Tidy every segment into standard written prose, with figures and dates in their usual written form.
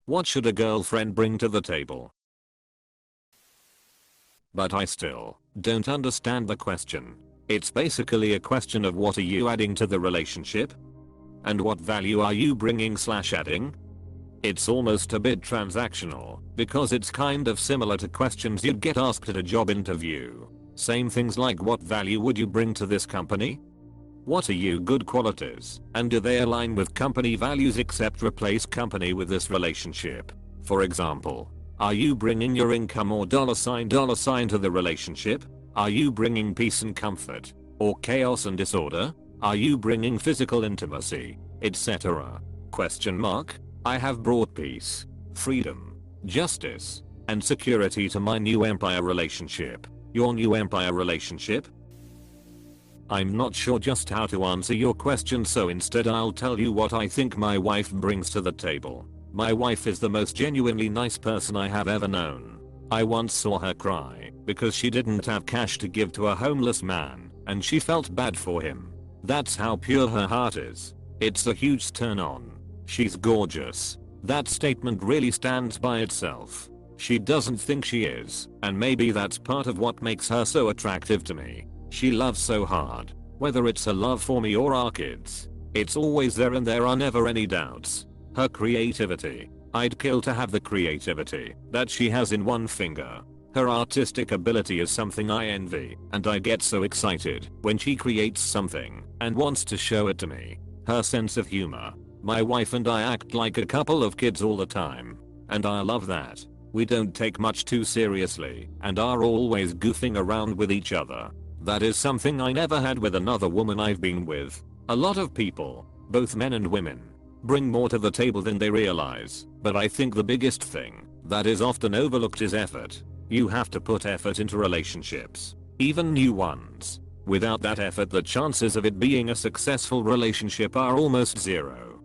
What should a girlfriend bring to the table? But I still don't understand the question. It's basically a question of what are you adding to the relationship? And what value are you bringing/adding? It's almost a bit transactional because it's kind of similar to questions you'd get asked at a job interview. Same things like what value would you bring to this company? What are your good qualities and do they align with company values, except replace company with this relationship. For example, are you bringing your income or $sign to the relationship? Are you bringing peace and comfort or chaos and disorder? Are you bringing physical intimacy, etc.? Question mark. I have brought peace, freedom, justice, and security to my new empire relationship. Your new empire relationship? I'm not sure just how to answer your question, so instead I'll tell you what I think my wife brings to the table. My wife is the most genuinely nice person I have ever known. I once saw her cry because she didn't have cash to give to a homeless man and she felt bad for him. That's how pure her heart is. It's a huge turn on. She's gorgeous. That statement really stands by itself. She doesn't think she is, and maybe that's part of what makes her so attractive to me. She loves so hard. Whether it's a love for me or our kids, it's always there and there are never any doubts. Her creativity. I'd kill to have the creativity that she has in one finger. Her artistic ability is something I envy, and I get so excited when she creates something and wants to show it to me. Her sense of humor. My wife and I act like a couple of kids all the time, and I love that. We don't take much too seriously and are always goofing around with each other. That is something I never had with another woman I've been with. A lot of people, both men and women, bring more to the table than they realize, but I think the biggest thing that is often overlooked is effort. You have to put effort into relationships, even new ones. Without that effort, the chances of it being a successful relationship are almost zero.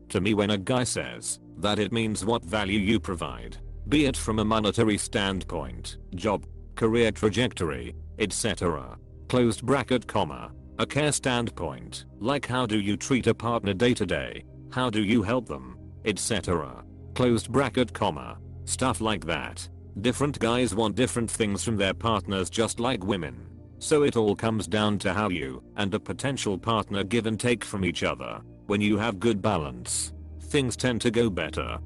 To me, when a guy says that, it means what value you provide, be it from a monetary standpoint, job, career trajectory, etc. Closed bracket, comma, a care standpoint, like how do you treat a partner day to day, how do you help them, etc. Closed bracket, comma, stuff like that. Different guys want different things from their partners, just like women. So it all comes down to how you and a potential partner give and take from each other. When you have good balance, things tend to go better.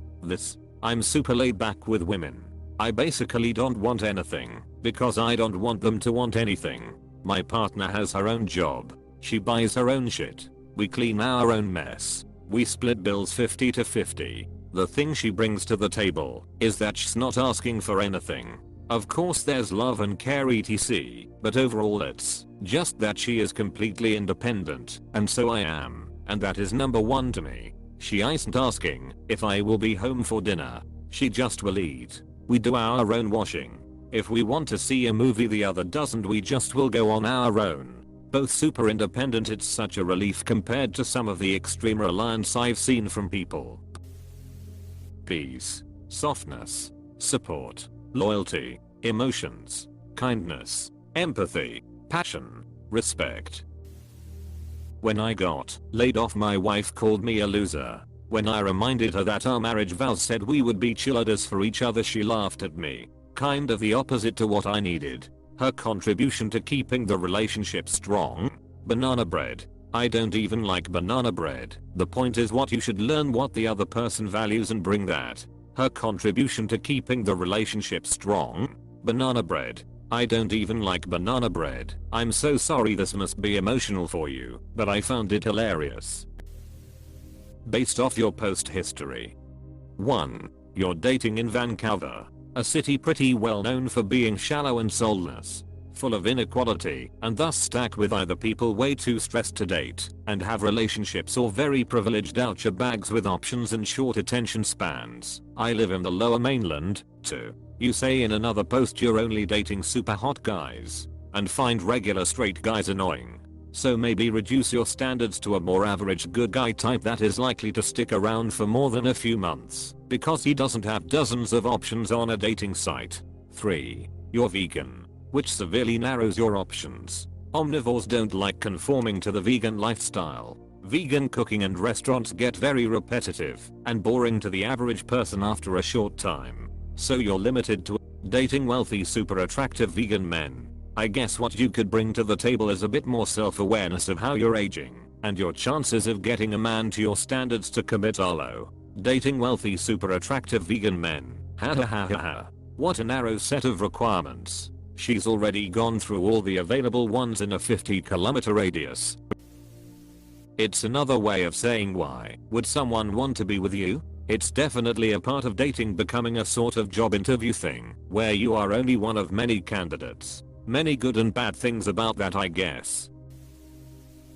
I'm super laid back with women. I basically don't want anything because I don't want them to want anything. My partner has her own job. She buys her own shit. We clean our own mess. We split bills 50-50. The thing she brings to the table is that she's not asking for anything. Of course there's love and care etc, but overall it's just that she is completely independent, and so I am, and that is number one to me. She isn't asking if I will be home for dinner. She just will eat. We do our own washing. If we want to see a movie the other doesn't, we just will go on our own. Both super independent. It's such a relief compared to some of the extreme reliance I've seen from people. Peace, softness, support, loyalty, emotions, kindness, empathy, passion, respect. When I got laid off, my wife called me a loser. When I reminded her that our marriage vows said we would be cheerleaders for each other, she laughed at me. Kind of the opposite to what I needed. Her contribution to keeping the relationship strong? Banana bread. I don't even like banana bread. The point is what you should learn what the other person values and bring that. Her contribution to keeping the relationship strong? Banana bread. I don't even like banana bread. I'm so sorry, this must be emotional for you, but I found it hilarious. Based off your post history. 1. You're dating in Vancouver, a city pretty well known for being shallow and soulless, full of inequality, and thus stacked with either people way too stressed to date and have relationships, or very privileged bags with options and short attention spans. I live in the lower mainland. 2. You say in another post you're only dating super hot guys and find regular straight guys annoying. So maybe reduce your standards to a more average good guy type that is likely to stick around for more than a few months because he doesn't have dozens of options on a dating site. 3. You're vegan, which severely narrows your options. Omnivores don't like conforming to the vegan lifestyle. Vegan cooking and restaurants get very repetitive and boring to the average person after a short time. So you're limited to dating wealthy super attractive vegan men. I guess what you could bring to the table is a bit more self-awareness of how you're aging, and your chances of getting a man to your standards to commit are low. Dating wealthy super attractive vegan men. Ha ha ha ha ha. What a narrow set of requirements. She's already gone through all the available ones in a 50-kilometer radius. It's another way of saying why would someone want to be with you? It's definitely a part of dating becoming a sort of job interview thing, where you are only one of many candidates. Many good and bad things about that, I guess.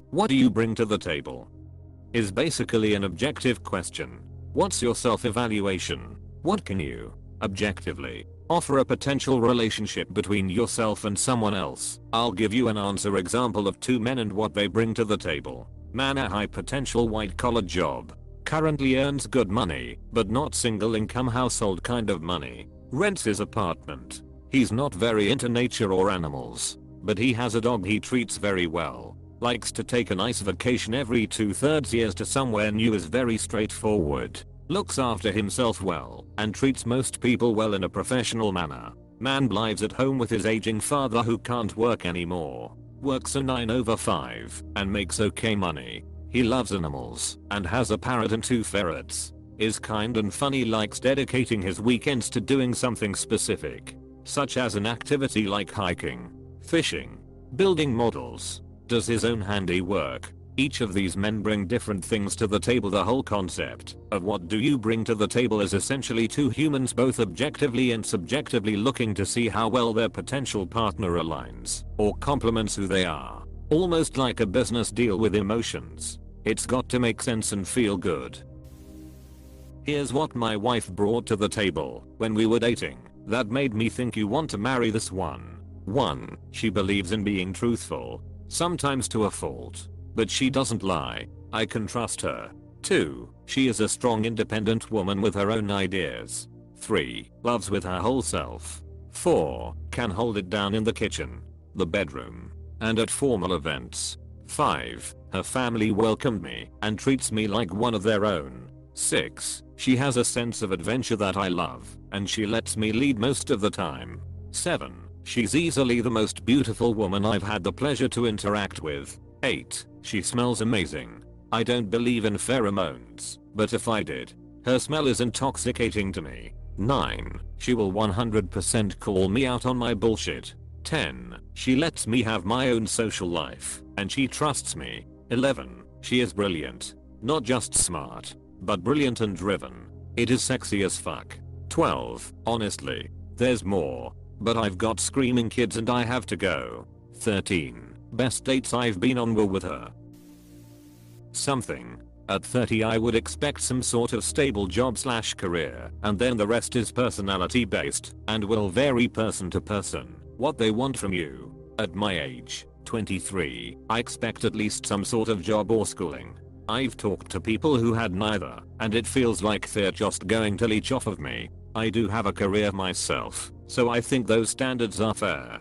What do you bring to the table? Is basically an objective question. What's your self-evaluation? What can you, objectively, offer a potential relationship between yourself and someone else? I'll give you an answer example of two men and what they bring to the table. Man, a high potential white collar job. Currently earns good money, but not single income household kind of money. Rents his apartment. He's not very into nature or animals, but he has a dog he treats very well. Likes to take a nice vacation every 2/3 years to somewhere new, is very straightforward. Looks after himself well, and treats most people well in a professional manner. Man lives at home with his aging father who can't work anymore. Works a 9/5 and makes okay money. He loves animals and has a parrot and 2 ferrets. Is kind and funny, likes dedicating his weekends to doing something specific, such as an activity like hiking, fishing, building models, does his own handiwork. Each of these men bring different things to the table. The whole concept of what do you bring to the table is essentially two humans both objectively and subjectively looking to see how well their potential partner aligns or complements who they are. Almost like a business deal with emotions. It's got to make sense and feel good. Here's what my wife brought to the table when we were dating that made me think you want to marry this one. 1. She believes in being truthful, sometimes to a fault, but she doesn't lie. I can trust her. 2. She is a strong independent woman with her own ideas. 3. Loves with her whole self. 4. Can hold it down in the kitchen, the bedroom, and at formal events. 5. Her family welcomed me and treats me like one of their own. 6. She has a sense of adventure that I love, and she lets me lead most of the time. 7. She's easily the most beautiful woman I've had the pleasure to interact with. 8. She smells amazing. I don't believe in pheromones, but if I did, her smell is intoxicating to me. 9. She will 100% call me out on my bullshit. 10. She lets me have my own social life, and she trusts me. 11. She is brilliant. Not just smart, but brilliant and driven. It is sexy as fuck. 12. Honestly, there's more, but I've got screaming kids and I have to go. 13. Best dates I've been on were with her. Something. At 30 I would expect some sort of stable job/career, and then the rest is personality based and will vary person to person what they want from you. At my age, 23, I expect at least some sort of job or schooling. I've talked to people who had neither, and it feels like they're just going to leech off of me. I do have a career myself, so I think those standards are fair.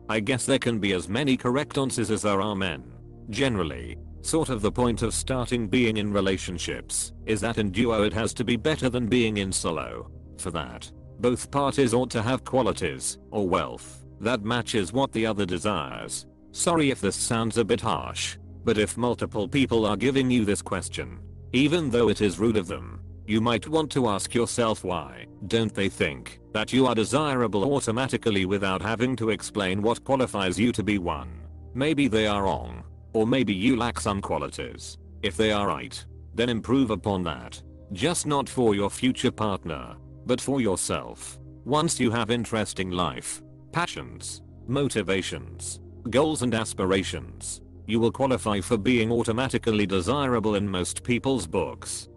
I guess there can be as many correct answers as there are men. Generally, sort of the point of starting being in relationships is that in duo it has to be better than being in solo. For that, both parties ought to have qualities or wealth that matches what the other desires. Sorry if this sounds a bit harsh, but if multiple people are giving you this question, even though it is rude of them, you might want to ask yourself why don't they think that you are desirable automatically without having to explain what qualifies you to be one. Maybe they are wrong, or maybe you lack some qualities. If they are right, then improve upon that. Just not for your future partner, but for yourself. Once you have interesting life, passions, motivations, goals and aspirations, you will qualify for being automatically desirable in most people's books.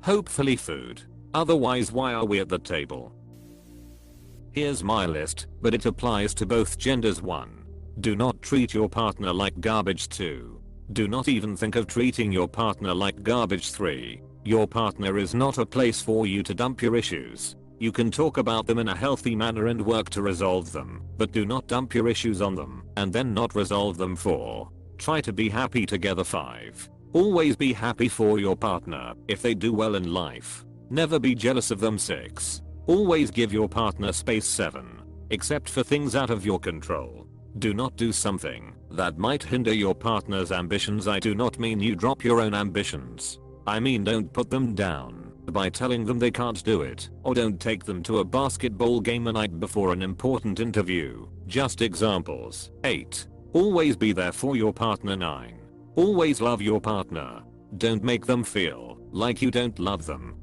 Hopefully food. Otherwise, why are we at the table? Here's my list, but it applies to both genders. 1. Do not treat your partner like garbage. 2. Do not even think of treating your partner like garbage. 3. Your partner is not a place for you to dump your issues. You can talk about them in a healthy manner and work to resolve them, but do not dump your issues on them and then not resolve them. 4. Try to be happy together. 5. Always be happy for your partner if they do well in life. Never be jealous of them. 6. Always give your partner space. 7. Except for things out of your control. Do not do something that might hinder your partner's ambitions. I do not mean you drop your own ambitions. I mean don't put them down by telling them they can't do it, or don't take them to a basketball game a night before an important interview. Just examples. 8. Always be there for your partner. 9. Always love your partner. Don't make them feel like you don't love them.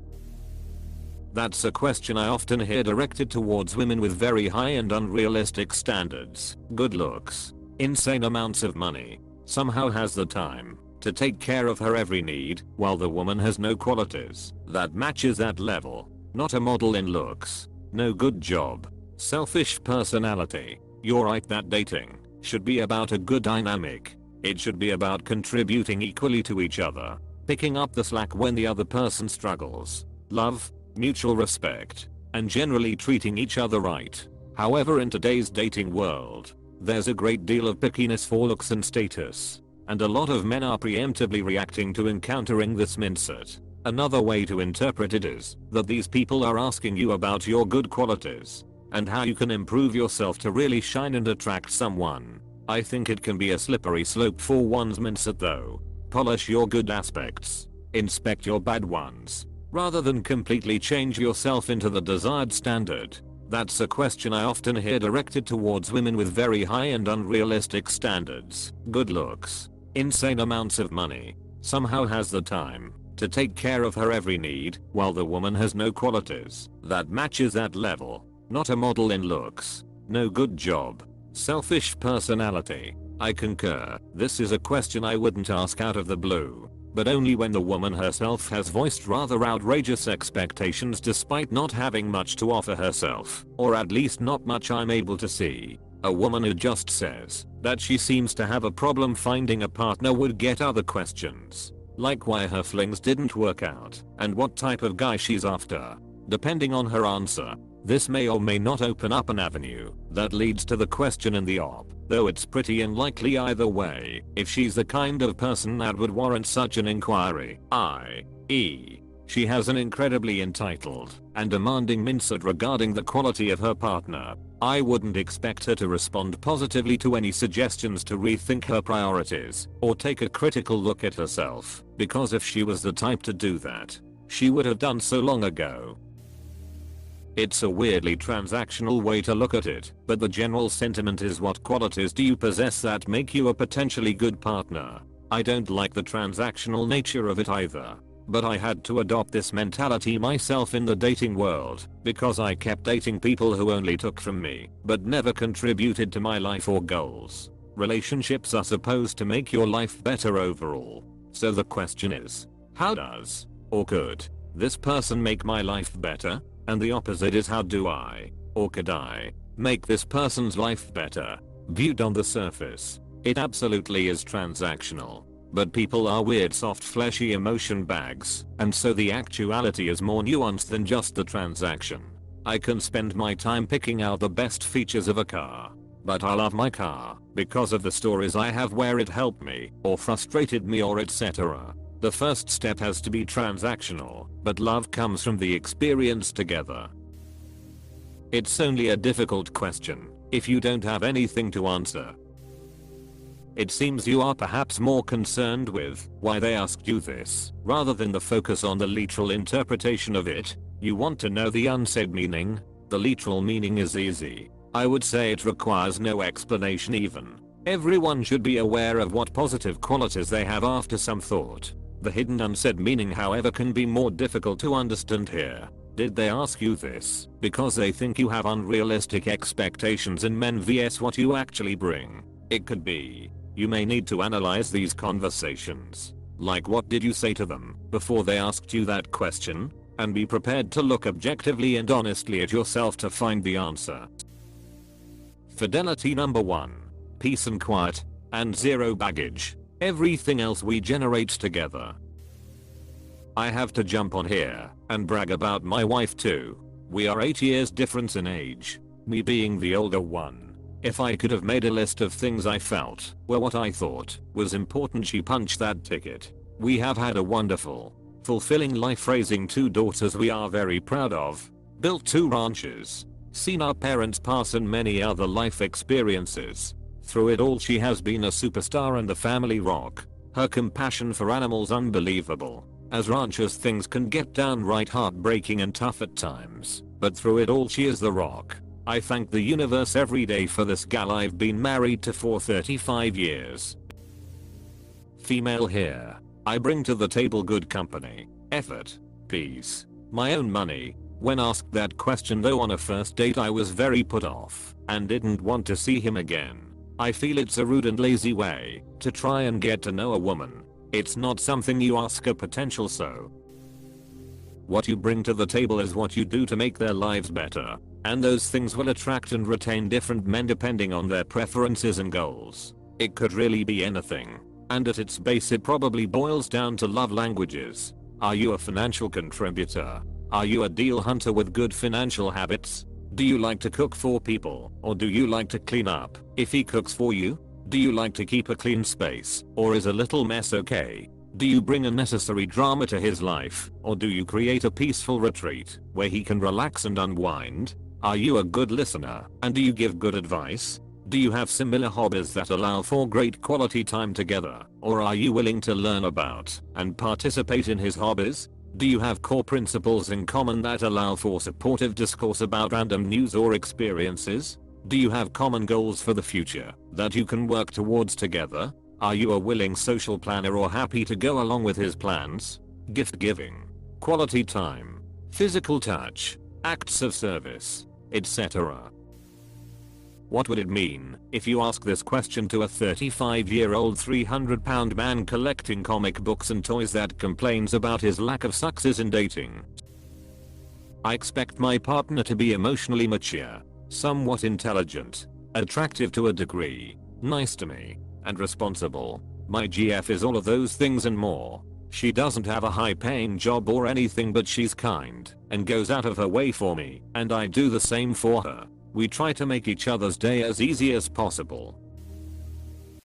That's a question I often hear directed towards women with very high and unrealistic standards. Good looks, insane amounts of money, somehow has the time to take care of her every need, while the woman has no qualities that matches that level. Not a model in looks, no good job, selfish personality. You're right that dating should be about a good dynamic. It should be about contributing equally to each other, picking up the slack when the other person struggles. Love, mutual respect, and generally treating each other right. However, in today's dating world, there's a great deal of pickiness for looks and status, and a lot of men are preemptively reacting to encountering this mindset. Another way to interpret it is that these people are asking you about your good qualities and how you can improve yourself to really shine and attract someone. I think it can be a slippery slope for one's mindset though. Polish your good aspects, inspect your bad ones, rather than completely change yourself into the desired standard. That's a question I often hear directed towards women with very high and unrealistic standards. Good looks, insane amounts of money, somehow has the time to take care of her every need, while the woman has no qualities that matches that level. Not a model in looks, no good job, selfish personality. I concur. This is a question I wouldn't ask out of the blue, but only when the woman herself has voiced rather outrageous expectations despite not having much to offer herself, or at least not much I'm able to see. A woman who just says that she seems to have a problem finding a partner would get other questions, like why her flings didn't work out and what type of guy she's after. Depending on her answer, this may or may not open up an avenue that leads to the question in the op, though it's pretty unlikely either way if she's the kind of person that would warrant such an inquiry, i.e., she has an incredibly entitled and demanding mindset regarding the quality of her partner. I wouldn't expect her to respond positively to any suggestions to rethink her priorities or take a critical look at herself, because if she was the type to do that, she would have done so long ago. It's a weirdly transactional way to look at it, but the general sentiment is, what qualities do you possess that make you a potentially good partner? I don't like the transactional nature of it either, but I had to adopt this mentality myself in the dating world because I kept dating people who only took from me but never contributed to my life or goals. Relationships are supposed to make your life better overall, so the question is, how does or could this person make my life better? And the opposite is, how do I or could I make this person's life better? Viewed on the surface, it absolutely is transactional, but people are weird soft fleshy emotion bags, and so the actuality is more nuanced than just the transaction. I can spend my time picking out the best features of a car, but I love my car because of the stories I have where it helped me or frustrated me or etc. The first step has to be transactional, but love comes from the experience together. It's only a difficult question if you don't have anything to answer. It seems you are perhaps more concerned with why they asked you this, rather than the focus on the literal interpretation of it. You want to know the unsaid meaning? The literal meaning is easy. I would say it requires no explanation even. Everyone should be aware of what positive qualities they have after some thought. The hidden unsaid meaning, however, can be more difficult to understand here. Did they ask you this because they think you have unrealistic expectations in men vs what you actually bring? It could be. You may need to analyze these conversations. Like, what did you say to them before they asked you that question? And be prepared to look objectively and honestly at yourself to find the answer. Fidelity number 1. Peace and quiet, and zero baggage. Everything else we generate together. I have to jump on here and brag about my wife too. We are 8 years difference in age, me being the older one. If I could have made a list of things I felt were what I thought was important, she punched that ticket. We have had a wonderful, fulfilling life, raising 2 daughters we are very proud of, built 2 ranches, seen our parents pass, and many other life experiences. Through it all she has been a superstar and the family rock. Her compassion for animals unbelievable. As ranchers things can get downright heartbreaking and tough at times, but through it all she is the rock. I thank the universe every day for this gal I've been married to for 35 years. Female here. I bring to the table good company, effort, peace, my own money. When asked that question though on a first date I was very put off and didn't want to see him again. I feel it's a rude and lazy way to try and get to know a woman. It's not something you ask a potential so. What you bring to the table is what you do to make their lives better. And those things will attract and retain different men depending on their preferences and goals. It could really be anything. And at its base it probably boils down to love languages. Are you a financial contributor? Are you a deal hunter with good financial habits? Do you like to cook for people, or do you like to clean up if he cooks for you? Do you like to keep a clean space, or is a little mess okay? Do you bring unnecessary drama to his life, or do you create a peaceful retreat where he can relax and unwind? Are you a good listener, and do you give good advice? Do you have similar hobbies that allow for great quality time together, or are you willing to learn about and participate in his hobbies? Do you have core principles in common that allow for supportive discourse about random news or experiences? Do you have common goals for the future that you can work towards together? Are you a willing social planner or happy to go along with his plans? Gift giving, quality time, physical touch, acts of service, etc. What would it mean if you ask this question to a 35-year-old 300-pound man collecting comic books and toys that complains about his lack of success in dating? I expect my partner to be emotionally mature, somewhat intelligent, attractive to a degree, nice to me, and responsible. My GF is all of those things and more. She doesn't have a high-paying job or anything, but she's kind and goes out of her way for me, and I do the same for her. We try to make each other's day as easy as possible.